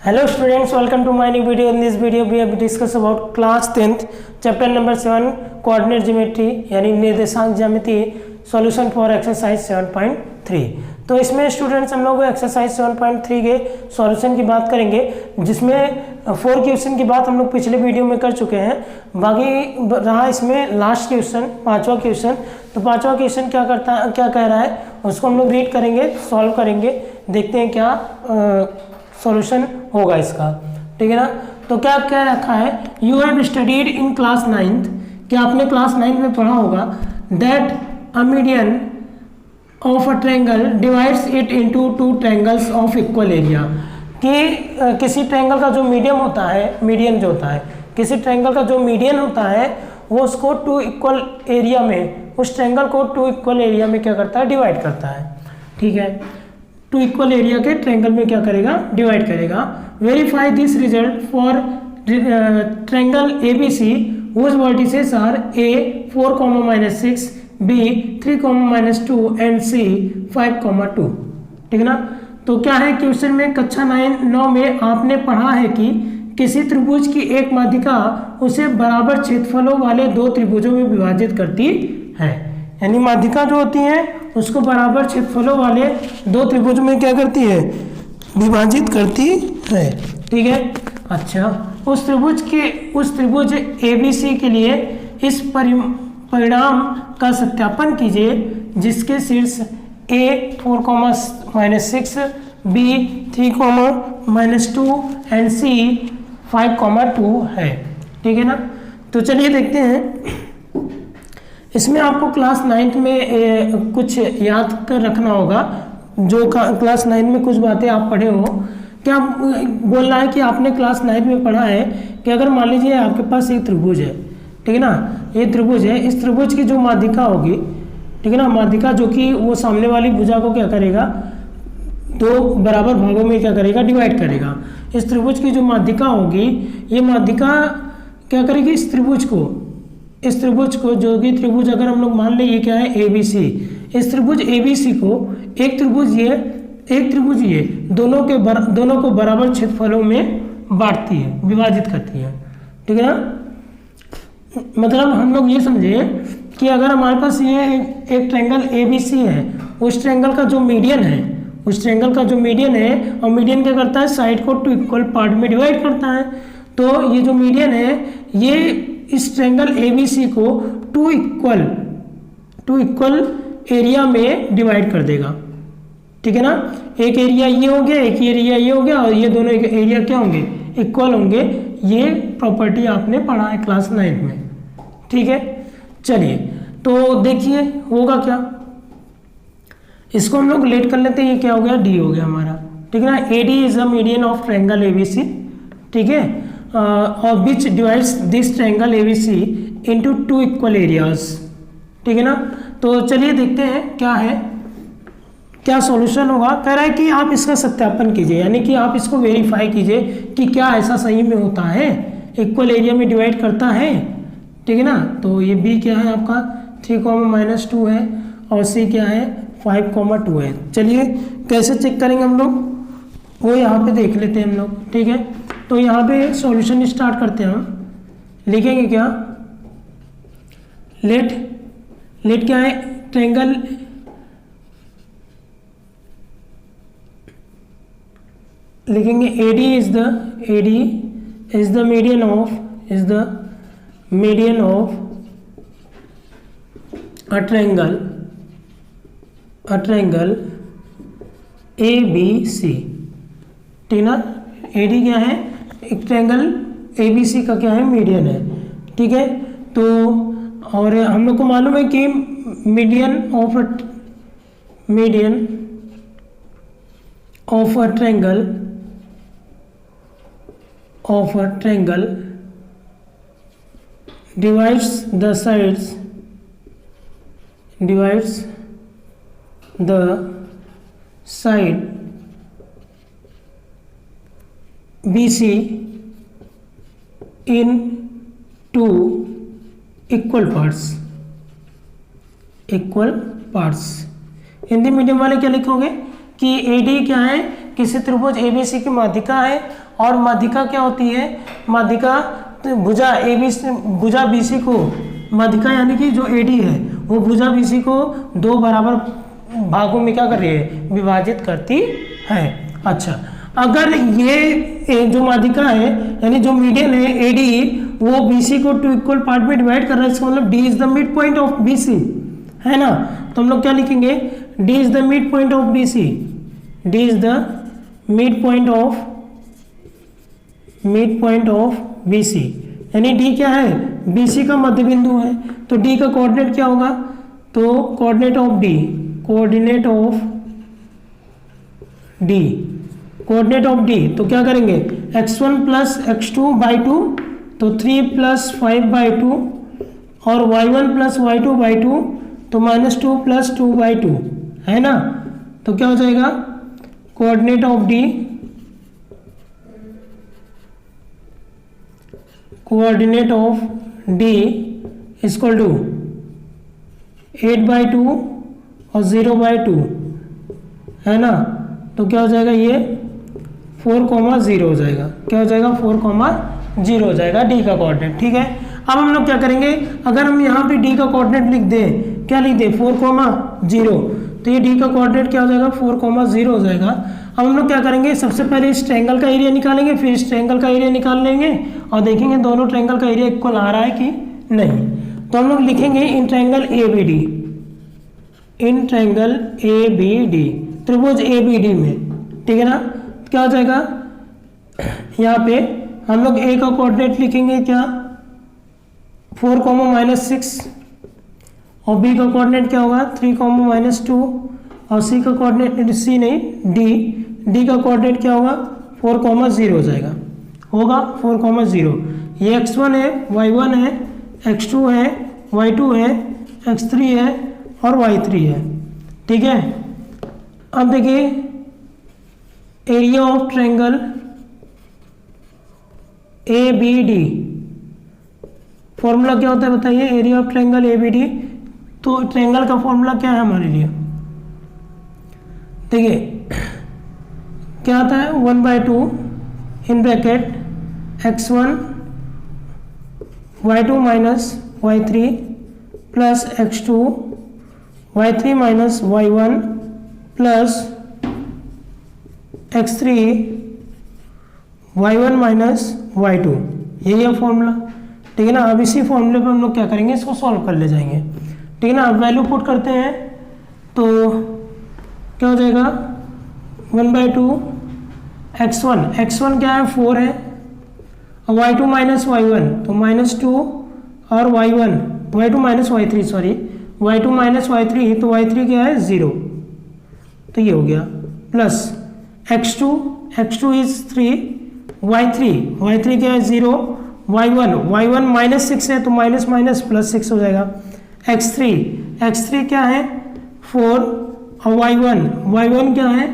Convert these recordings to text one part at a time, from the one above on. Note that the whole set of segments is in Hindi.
Hello students, welcome to my new video. In this video we have discussed about class 10th chapter number 7 coordinate geometry यानी निर्देशांक ज्यामिति सॉल्यूशन फॉर एक्सरसाइज 7.3। तो इसमें स्टूडेंट्स हम लोग एक्सरसाइज 7.3 के सॉल्यूशन की बात करेंगे, जिसमें 4 क्वेश्चन की बात हम लोग पिछले वीडियो में कर चुके हैं। बाकी रहा इसमें लास्ट क्वेश्चन, 5वां क्वेश्चन। तो 5वां क्वेश्चन क्या कह रहा है उसको हम लोग रीड करेंगे, सॉल्व करेंगे, देखते हैं क्या सॉल्यूशन होगा इसका, ठीक है ना। तो क्या क्या रखा है, you have studied in class 9th, क्या आपने क्लास 9 में पढ़ा होगा, that a median of a triangle divides it into 2 triangles of equal area, कि किसी ट्रायंगल का जो मीडियन होता है, मीडियन जो होता है, किसी ट्रायंगल का जो मीडियन होता है वो उसको 2 इक्वल एरिया में, उस ट्रायंगल को 2 इक्वल एरिया में क्या करता है, डिवाइड करता है, ठीक है। 2 इक्वल एरिया के ट्रायंगल में क्या करेगा, डिवाइड करेगा। Verify this result for triangle ABC whose vertices are A 4, -6, B 3, -2 and C 5, 2, ठीक है ना। तो क्या है क्वेश्चन में, कक्षा 9 में आपने पढ़ा है कि किसी त्रिभुज की एक माध्यिका उसे बराबर क्षेत्रफलों वाले 2 त्रिभुजों में विभाजित करती है, यानी माध्यिका जो होती है उसको बराबर क्षेत्रफलों वाले 2 त्रिभुजों में क्या करती है, विभाजित करती है, ठीक है। अच्छा, उस त्रिभुज ABC के लिए इस परिणाम का सत्यापन कीजिए जिसके शीर्ष A 4, -6, B 3, -2 एंड C 5, 2 है, ठीक है ना। तो चलिए देखते हैं, इसमें आपको क्लास 9th में कुछ याद कर रखना होगा, जो क्लास 9 में कुछ बातें आप पढ़े हो। क्या बोल रहा है कि आपने क्लास 9 में पढ़ा है कि अगर मान लीजिए आपके पास एक त्रिभुज है, ठीक है ना, ये त्रिभुज है, इस त्रिभुज की जो माध्यिका होगी, ठीक है ना, माध्यिका जो कि वो सामने वाली भुजा को क्या करेगा, 2 बराबर भागों में क्या करेगा, डिवाइड करेगा। इस त्रिभुज की जो माध्यिका होगी, ये माध्यिका क्या करेगी, इस त्रिभुज को जो कि त्रिभुज अगर हम लोग मान लें ये क्या है, ABC, इस त्रिभुज ABC को एक त्रिभुज ये दोनों को बराबर क्षेत्रफलों में बांटती है, विभाजित करती है, ठीक है ना। मतलब हम लोग ये समझे कि अगर हमारे पास ये एक ट्रायंगल ABC है, उस ट्रायंगल का जो मीडियन है और मीडियन क्या करता है, साइड को 2 इक्वल पार्ट में डिवाइड करता है। तो ये जो मीडियन है ये इस ट्रायंगल ABC को 2 इक्वल एरिया में डिवाइड कर देगा, ठीक है ना। एक एरिया ये हो गया, एक एरिया ये हो गया, और ये दोनों एरिया क्या होंगे, इक्वल होंगे। ये प्रॉपर्टी आपने पढ़ा है क्लास 9 में, ठीक है। चलिए तो देखिए होगा क्या, इसको हम लोग लेट कर लेते हैं, ये क्या हो गया, D हो गया हमारा, ठीक है ना। AD is the median of triangle ABC, ठीक है, और विच divides this triangle ABC into 2 equal areas, ठीक है ना। तो चलिए देखते हैं क्या सॉल्यूशन होगा। कह रहा है कि आप इसका सत्यापन कीजिए, यानी कि आप इसको वेरीफाई कीजिए कि क्या ऐसा सही में होता है, इक्वल एरिया में डिवाइड करता है, ठीक है ना। तो ये B क्या है आपका 3, -2 है, और C क्या है 5, 2 है। चलिए कैसे चेक करेंगे हम लोग, वो यहाँ पे देख लेते हैं हम लोग, ठीक है। तो यहाँ पे सॉल्यूशन स्टार्ट करते हैं हम, लिखेंगे क्या, लेट क्या है, ट्रायंगल लिखेंगे AD is the median of a triangle ABC, ठीक ना। AD क्या है, एक ट्रायंगल ABC का क्या है, मीडियन है, ठीक है। तो और हम लोग को मालूम है कि median of a triangle divides the side BC in 2 equal parts. Hindi medium वाले क्या लिखोगे कि AD क्या है, किसी त्रिभुज ABC की माध्यिका है, और माध्यिका क्या होती है, माध्यिका भुजा भुजा BC को, माध्यिका यानी कि जो AD है वो भुजा BC को दो बराबर भागों में क्या कर रही है, विभाजित करती है। अच्छा, अगर ये जो माध्यिका है यानी जो मीडियन है AD वो BC को 2 इक्वल पार्ट में डिवाइड कर रहा है, इसका मतलब D is the mid point of BC है ना, तो हम लोग क्या लिखेंगे, D is the mid point of BC, D is the mid point of BC, यानी D क्या है, BC का मध्य बिंदु है, तो D का कोऑर्डिनेट क्या होगा, तो कोऑर्डिनेट ऑफ D, तो क्या करेंगे, x1 प्लस x2 बाई 2, तो 3 प्लस 5 बाई 2, और y1 प्लस y2 बाई 2, तो -2 प्लस 2 बाई 2 है ना, तो क्या हो जाएगा, coordinate of D equal to 8 by 2 और 0 बाई 2 है ना, तो क्या हो जाएगा, ये 4,0 हो जाएगा, क्या हो जाएगा, 4,0 हो जाएगा D का कोऑर्डिनेट। ठीक है, अब हम लोग क्या करेंगे, अगर हम यहाँ पे D का कोऑर्डिनेट लिख दें, क्या लिख दें, 4,0, तो ये D का कोऑर्डिनेट क्या हो जाएगा, 4,0 हो जाएगा। अब हम लोग क्या करेंगे, सबसे पहले इस ट्रायंगल का एरिया निकालेंगे, फिर इस ट्रायंगल का एरिया निकाल लेंगे और देखेंगे दोनों ट्रायंगल का एरिया इक्वल आ रहा है कि नहीं। तो हम लोग लिखेंगे इन ट्रायंगल ABD, त्रिभुज ABD में, ठीक है ना, क्या हो जाएगा, यहाँ पे हम लोग A का कोऑर्डिनेट लिखेंगे क्या, 4,-6, और B का कोऑर्डिनेट क्या होगा, 3,-2, और C का कोऑर्डिनेट, C नहीं D का कोऑर्डिनेट क्या होगा, 4,0 हो जाएगा, होगा 4,0। ये x1 है, y1 है, x2 है, y2 है, x3 है और y3 है। ठीक है, अब देखिए area of triangle ABD, formula क्या होता है बताइए, एरिया ऑफ ट्रायंगल ABD, तो ट्रायंगल का फॉर्मूला क्या है हमारे लिए, देखिए क्या आता है, 1/2 in bracket x1 y2 minus y3 plus x2 y3 minus y1 plus x3 y1 minus y2, यही है फॉर्मूला। ठीक है ना, अब इसी फॉर्मूले पे हम लोग क्या करेंगे, इसको सॉल्व कर ले जाएंगे। ठीक है ना, अब वैल्यू पुट करते हैं तो क्या हो जाएगा, 1/2 x1 क्या है, 4 है, और y2 माइनस y1 तो -2, और y2 minus y3 sorry, y2 minus y3 तो y3 क्या है, 0, तो ये हो गया, प्लस x2 इज 3, y3 क्या है, 0, y1 -6 है तो माइनस माइनस प्लस 6 हो जाएगा, x3 क्या है, 4, और y1 क्या है,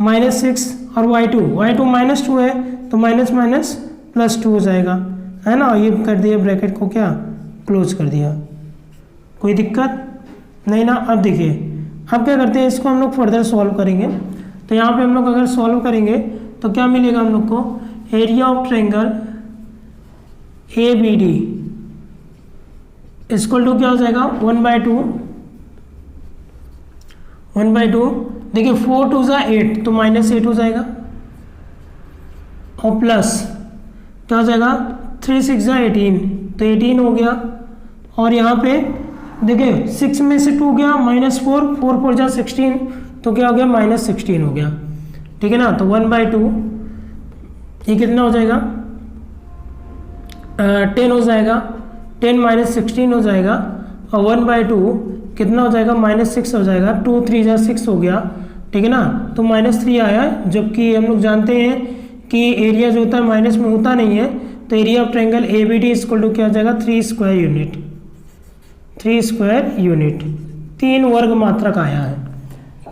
-6, और y2 -2 है तो माइनस माइनस प्लस 2 हो जाएगा, है ना, ये कर दिया, ब्रैकेट को क्या क्लोज कर दिया, कोई दिक्कत नहीं ना। अब देखिए, अब क्या करते हैं, इसको हम लोग फर्दर सॉल्व करेंगे, तो यहाँ पे हम लोग अगर सॉल्व करेंगे तो क्या मिलेगा हम लोग को, area of triangle ABD equal to क्या हो जाएगा, 1/2, देखिए 4 2 8 तो -8 हो जाएगा, और प्लस क्या हो जाएगा, 3 6 18 तो 18 हो गया, और यहाँ पे देखिए 6 में से 2 गया, -4, 4 4 16 तो क्या हो गया, -16 हो गया। ठीक है ना, तो 1/2 ये कितना हो जाएगा, 10 हो जाएगा, 10 -16 हो जाएगा, और 1/2 कितना हो जाएगा, -6 हो जाएगा, 2 3 6 हो गया। ठीक है ना, तो -3 आया, जबकि हम लोग जानते हैं कि एरिया जो होता है माइनस में होता नहीं है, तो area of triangle ABD equal to क्या हो जाएगा, 3 स्क्वायर यूनिट, 3 वर्ग मात्रक आया है।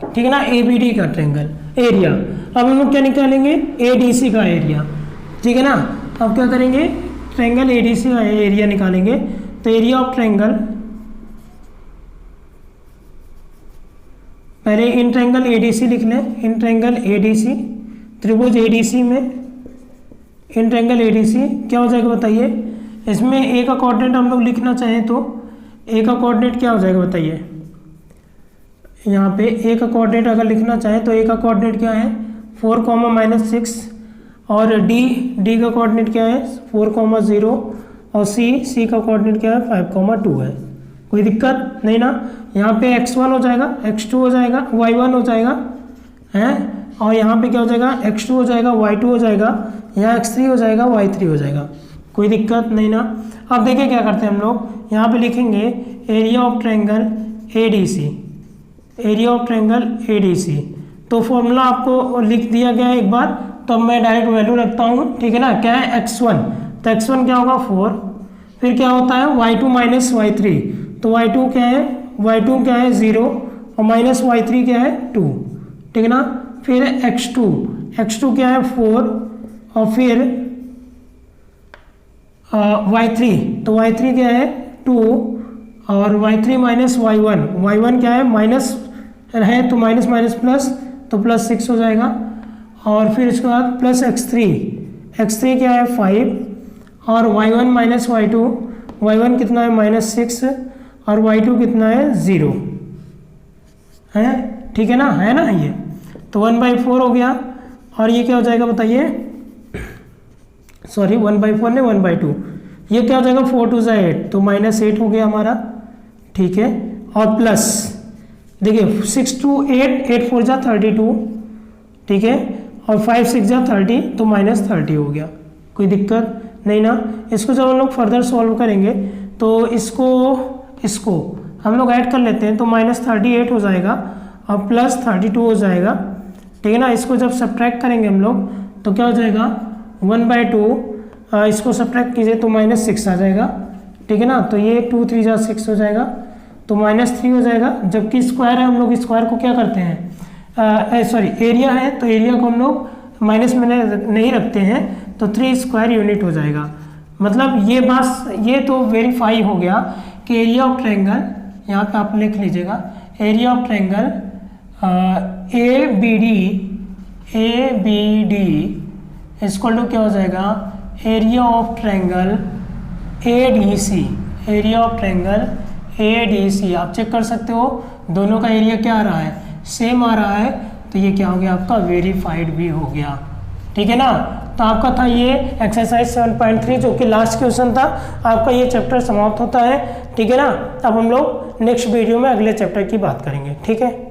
ठीक है ना, ABD का ट्रायंगल एरिया। अब हम लोग क्या निकालेंगे, ADC का एरिया। ठीक है ना, अब क्या करेंगे, ट्रायंगल ADC का एरिया निकालेंगे, तो एरिया ऑफ ट्रायंगल, पहले इन ट्रायंगल ADC लिख लें, इन ट्रायंगल ADC त्रिभुज एडीसी में, इन ट्रायंगल एडीसी क्या हो जाएगा बताइए। इसमें ए का कोऑर्डिनेट हम लोग लिखना चाहें तो ए का कोऑर्डिनेट क्या हो जाएगा बताइए। यहाँ पे ए का कोऑर्डिनेट अगर लिखना चाहें तो ए का कोऑर्डिनेट क्या है 4, -6 और डी का कोऑर्डिनेट क्या है 4, 0 और सी का कोऑर्डिनेट क्या है 5, 2 है। कोई दिक्कत नहीं ना। यहाँ पे x1 हो जाएगा, x2 हो जाएगा, y1 हो जाएगा हैं, और यहाँ पे क्या हो जाएगा x2 हो जाएगा, y2 हो जाएगा, यहाँ x3 हो जाएगा, y3 हो जाएगा। कोई दिक्कत नहीं ना। अब देखिए क्या करते हैं हम लोग, यहाँ पे लिखेंगे area of triangle ADC, area of triangle ADC. तो फॉर्मूला आपको लिख दिया गया है एक बार, तो मैं डायरेक्ट वैल्यू रखता हूँ, ठीक है ना। क्या है x1, तो x1 क्या होगा 4, फिर क्या होता है y2 - y3, तो y2 क्या है 0 और -y3 क्या है 2, ठीक है ना। फिर x2 क्या है 4 और फिर y3, तो y3 क्या है 2 और y3 - y1 क्या है माइनस है तो माइनस प्लस, तो +6 हो जाएगा। और फिर इसके बाद प्लस x3 क्या है 5 और y1 - y2, y1 कितना है -6 और y2 कितना है 0 है, ठीक है ना ये। तो 1/4 हो गया। और ये क्या हो जाएगा बताइए, सॉरी 1/4 नहीं 1/2, ये क्या हो जाएगा 4 2 8, तो -8 हो गया हमारा, ठीक है। और प्लस देखिए 6 2 8, 8 4 जा 32, ठीक है, और 5 6 जा 30, तो -30 हो गया। कोई दिक्कत नहीं ना। इसको जब हम लोग फर्दर सॉल्व करेंगे तो इसको हम लोग ऐड कर लेते हैं, तो -38 हो जाएगा और +32 हो जाएगा, ठीक है ना। इसको जब सब्ट्रैक्ट करेंगे हम लोग तो क्या हो जाएगा 1/2, इसको सब्ट्रैक्ट कीजिए तो -6 आ जाएगा, ठीक है ना। तो ये 2 3 जा 6 हो जाएगा, तो -3 हो जाएगा। जबकि स्क्वायर है, हम लोग स्क्वायर को क्या करते हैं, सॉरी एरिया है तो एरिया को हम लोग माइनस में नहीं रखते हैं, तो 3 स्क्वायर यूनिट हो जाएगा। मतलब ये तो वेरीफाई हो गया कि एरिया ऑफ ट्रायंगल, यहाँ पे आप लिख लीजिएगा, area of triangle A B D equal to क्या हो जाएगा area of triangle A D C, area of triangle A D C. आप चेक कर सकते हो दोनों का एरिया क्या आ रहा है, सेम आ रहा है, तो ये क्या हो गया आपका वेरीफाइड भी हो गया, ठीक है ना। तो आपका था ये एक्सरसाइज 7.3 जो कि लास्ट क्वेश्चन था। आपका ये चैप्टर समाप्त होता है, ठीक है ना। अब हम लोग नेक्स्ट वीडियो में अगले चैप्टर की बात करेंगे, ठीक है।